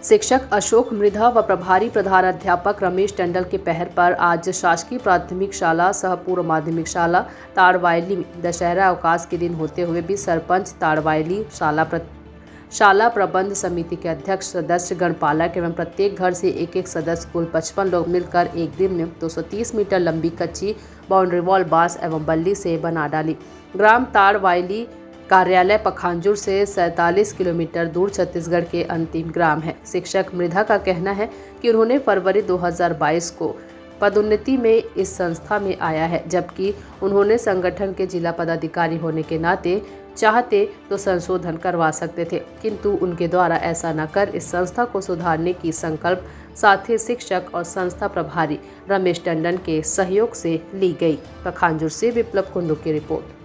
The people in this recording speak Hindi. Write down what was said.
शिक्षक अशोक मृधा व प्रभारी प्रधानाध्यापक रमेश टंडन के पहल पर आज शासकीय प्राथमिक शाला सह पूर्व माध्यमिक शाला ताड़वायली में दशहरा अवकाश के दिन होते हुए भी सरपंच ताड़वायली शाला प्रबंध समिति के अध्यक्ष सदस्य गणपालक एवं प्रत्येक घर से एक सदस्य कुल 55 लोग मिलकर एक दिन में 230 मीटर लंबी कच्ची बाउंड्री वॉल बांस एवं बल्ली से बना डाली। ग्राम ताड़वायली कार्यालय पखांजूर से 47 किलोमीटर दूर छत्तीसगढ़ के अंतिम ग्राम है। शिक्षक मृधा का कहना है कि उन्होंने फरवरी 2022 को पदोन्नति में इस संस्था में आया है, जबकि उन्होंने संगठन के जिला पदाधिकारी होने के नाते चाहते तो संशोधन करवा सकते थे, किंतु उनके द्वारा ऐसा न कर इस संस्था को सुधारने की संकल्प साथी शिक्षक और संस्था प्रभारी रमेश टंडन के सहयोग से ली गई। पखांजूर से विप्लव कुंडू की रिपोर्ट।